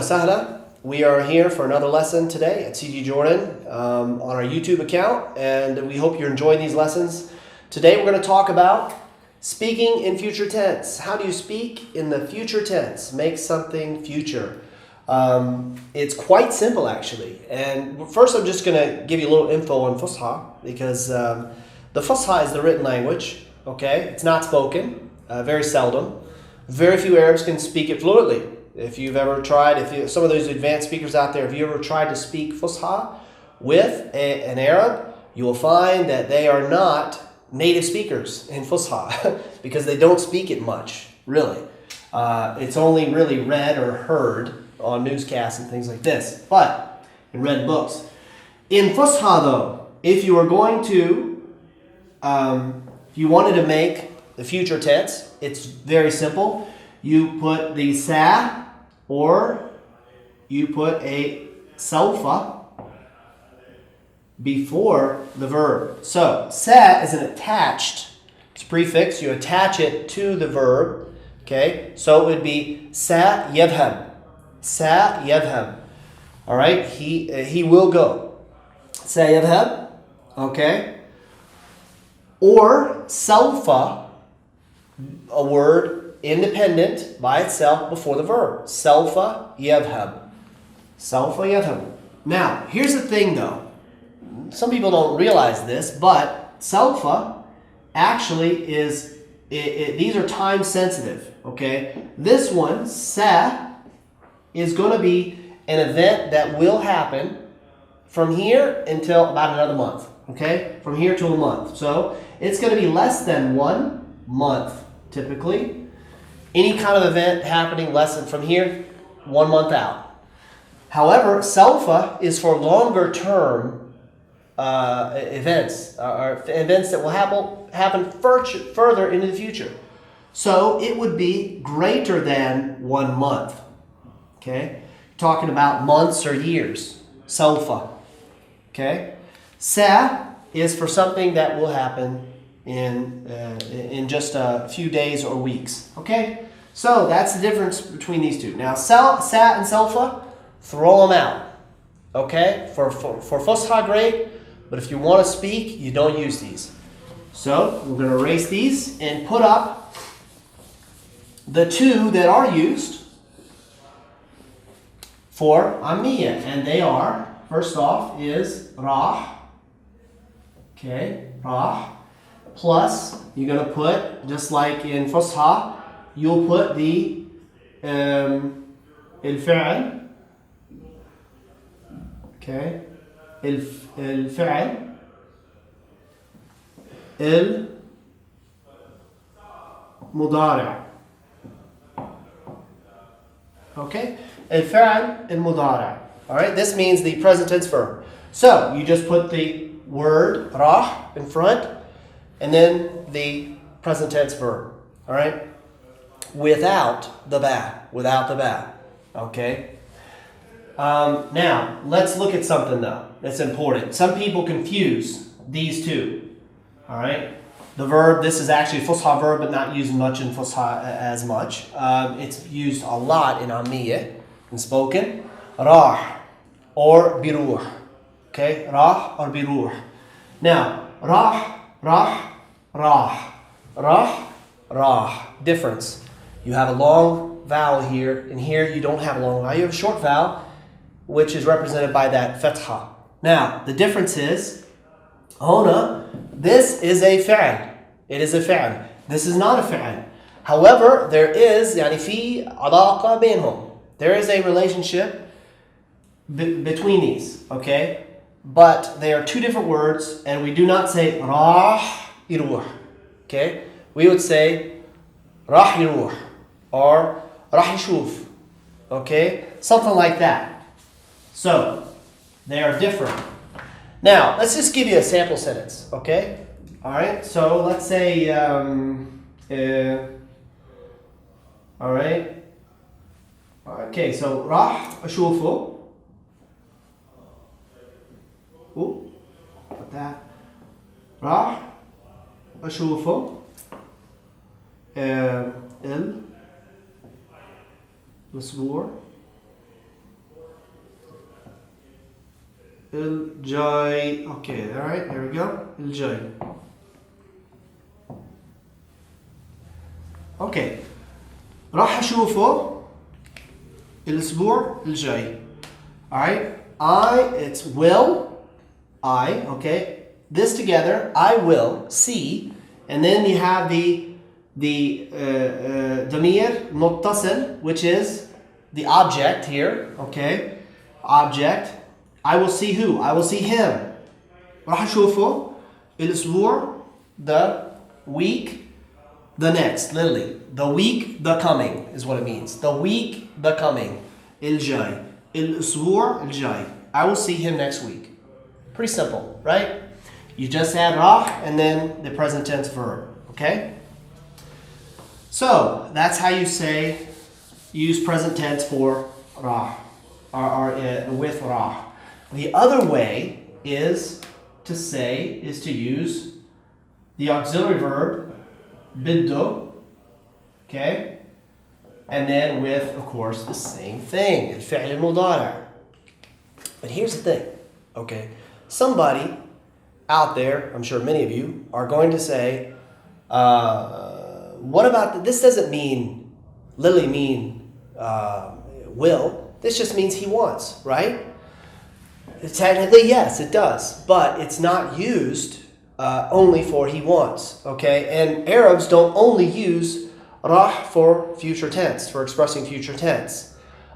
sahla. We are here for another lesson today at CG Jordan on our YouTube account, and we hope you're enjoying these lessons. Today we're going to talk about speaking in future tense. How do you speak in the future tense? Make something future. It's quite simple actually. And first I'm just going to give you a little info on Fusha, because the Fusha is the written language. Okay, it's not spoken, very seldom. Very few Arabs can speak it fluently. If you've ever tried, some of those advanced speakers out there, if you ever tried to speak Fusha with an Arab, you will find that they are not native speakers in Fusha because they don't speak it much, really. It's only really read or heard on newscasts and things like this, but in read books. In Fusha, though, if you were going to, if you wanted to make the future tense, it's very simple. You put the sa, or you put a sawfa before the verb. So sa is an attached, it's a prefix. You attach it to the verb. Okay, so it would be sa yadhhab. Sa yadhhab. All right, he will go. Sa yadhhab. Okay. Or sawfa, a word independent by itself before the verb. Sawfa yadhhab. Sawfa yadhhab. Now, here's the thing though. Some people don't realize this, but sawfa actually is, these are time sensitive. Okay? This one, sa, is going to be an event that will happen from here until about another month. Okay? From here to a month. So, it's going to be less than 1 month, typically. Any kind of event happening less than from here, 1 month out. However, sawfa is for longer term events, or events that will happen further into the future. So it would be greater than 1 month. Okay? Talking about months or years. Sawfa. Okay? Sa is for something that will happen in just a few days or weeks. Okay? So that's the difference between these two. Now, sa and sawfa, throw them out. Okay? For Fusha, great. But if you want to speak, you don't use these. So we're going to erase these and put up the two that are used for Ammiya. And they are, first off, is rah. Okay? Rah. Plus, you're going to put, just like in Fusha, you'll put the الفعل. Okay? الفعل المضارع. Okay? الفعل المضارع. Alright? This means the present tense verb. So, you just put the word rah in front, and then the present tense verb. All right? Without the ba. Without the ba. Okay? Now, let's look at something though that's important. Some people confuse these two. All right? The verb, this is actually a Fusha verb, but not used much in Fusha as much. It's used a lot in Ammiya, in spoken. Rah or biruh. Okay? Rah or biruh. Now, rah, rah, rah. Rah, rah. Difference. You have a long vowel here, and here you don't have a long vowel. You have a short vowel, which is represented by that fatha. Now, the difference is, hona, this is a fi'al. It is a fi'al. This is not a fi'al. However, there is, يعني في علاقة بينهم. There is a relationship between these, okay? But they are two different words, and we do not say rah iruh. Okay? We would say rah iruh or rah yishuf. Okay? Something like that. So, they are different. Now, let's just give you a sample sentence, okay? All right? So, let's say all right? Okay, so راح أشوفه. Put that. راح أشوفه الأسبوع الجاي. Okay, all right, there we go. الجاي. Okay. راح أشوفه الأسبوع الجاي. All right. It's will. Okay. This together, I will see, and then you have the ضمير متصل, which is the object here. Okay. Object. I will see who? I will see him. راح أشوفه الأسبوع, the week, the next, literally. The week, the coming is what it means. The week, the coming. الجاي. الأسبوع الجاي. I will see him next week. Pretty simple, right? You just add راح and then the present tense verb, okay? So, that's how you say, use present tense for راح, or with راح. The other way is to use the auxiliary verb بده, okay? And then with, of course, the same thing, الفعل المضارع. But here's the thing, okay? Somebody out there, I'm sure many of you, are going to say, what about, this doesn't literally mean will. This just means he wants, right? Technically, yes, it does. But it's not used only for he wants, okay? And Arabs don't only use rah for future tense, for expressing future tense.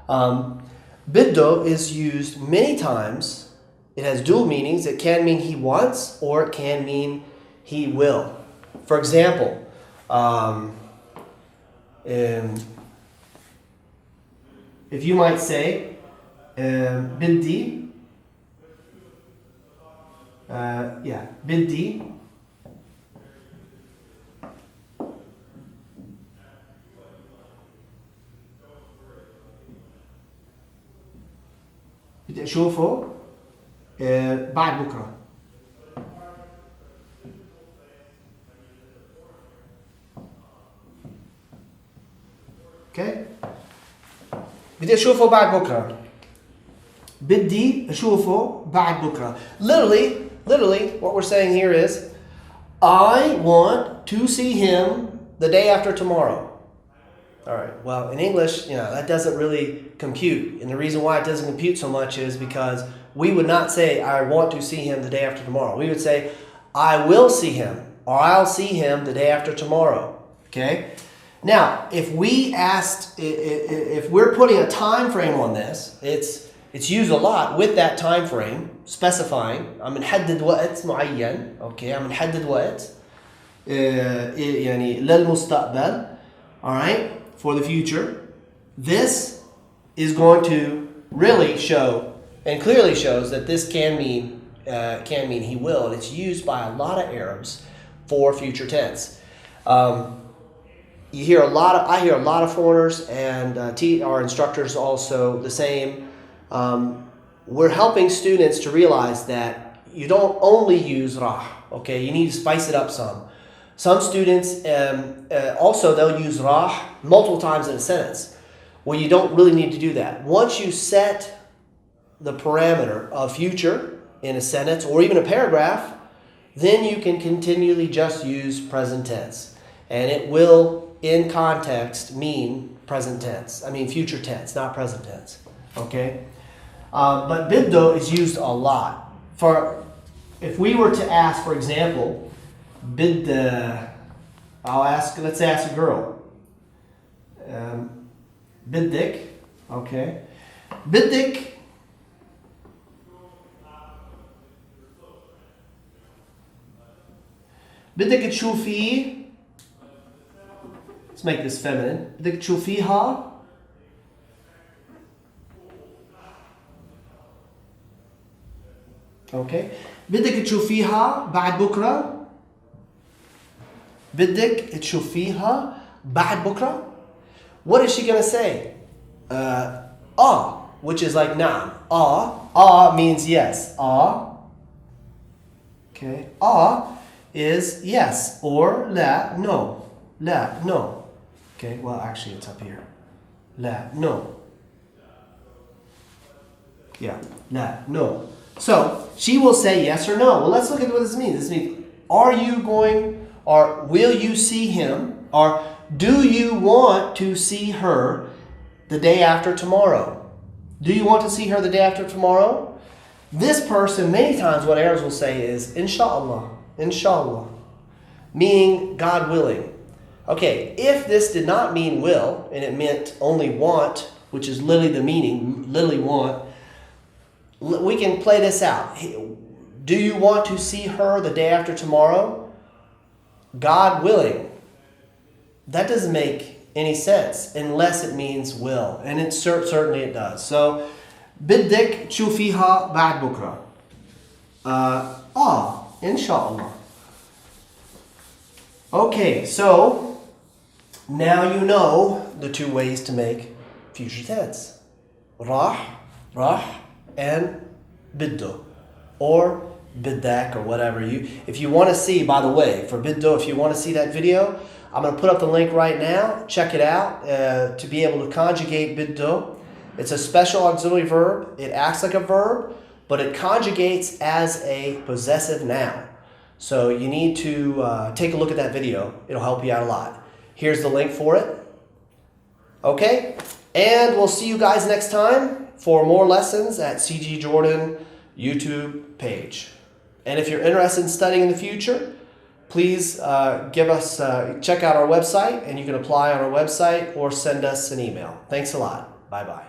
Biddo is used many times. It has dual meanings. It can mean he wants, or it can mean he will. For example, if you might say, بدي, بدي أشوفه بعد بكرة. Okay. بدي أشوفه بعد بكرة. بدي أشوفه بعد بكرة. Literally, what we're saying here is, I want to see him the day after tomorrow. All right. Well, in English, that doesn't really compute. And the reason why it doesn't compute so much is because we would not say, I want to see him the day after tomorrow. We would say, I will see him, or I'll see him the day after tomorrow. Okay? Now, if we're putting a time frame on this, it's used a lot with that time frame, specifying, I'm نحدد وقت معين, okay? I'm نحدد وقت يعني للمستقبل, all right? For the future. This is going to really show and clearly shows that this can mean he will, and it's used by a lot of Arabs for future tense. I hear a lot of foreigners and our instructors also the same. We're helping students to realize that you don't only use rah, okay? You need to spice it up some. Some students also they'll use rah multiple times in a sentence. Well, you don't really need to do that. Once you set the parameter of future in a sentence or even a paragraph, then you can continually just use present tense. And it will, in context, mean present tense. I mean future tense, not present tense. Okay? But biddo is used a lot. If we were to ask, for example, let's ask a girl. بدك, okay. بدك تشوفي, let's make this feminine. بدك تشوفيها okay. بدك تشوفيها بعد بكرة. بدك تشوفيها بعد بكرة. What is she going to say? Which is like نعم. Means yes. Okay. Is yes or لا, no. لا, no. Okay, well actually it's up here. لا, no. Yeah, لا, no. So she will say yes or no. Well, let's look at what this means. This means, are you going, or will you see him, or do you want to see her the day after tomorrow? Do you want to see her the day after tomorrow? This person, many times what Arabs will say is, inshallah, inshallah, meaning God willing. Okay, if this did not mean will, and it meant only want, which is literally the meaning, literally want, we can play this out. Do you want to see her the day after tomorrow? God willing. That doesn't make any sense unless it means will. And it certainly it does. So, بدك تشوفيها بعد بكرة. إن شاء الله. Okay, so now you know the two ways to make future tense. راح, and بدو, or بدك, or whatever. If you want to see, by the way, for بدو, if you want to see that video, I'm going to put up the link right now. Check it out to be able to conjugate بدو. It's a special auxiliary verb. It acts like a verb, but it conjugates as a possessive noun. So you need to take a look at that video. It'll help you out a lot. Here's the link for it. Okay? And we'll see you guys next time for more lessons at CG Jordan YouTube page. And if you're interested in studying in the future, please check out our website, and you can apply on our website or send us an email. Thanks a lot. Bye-bye.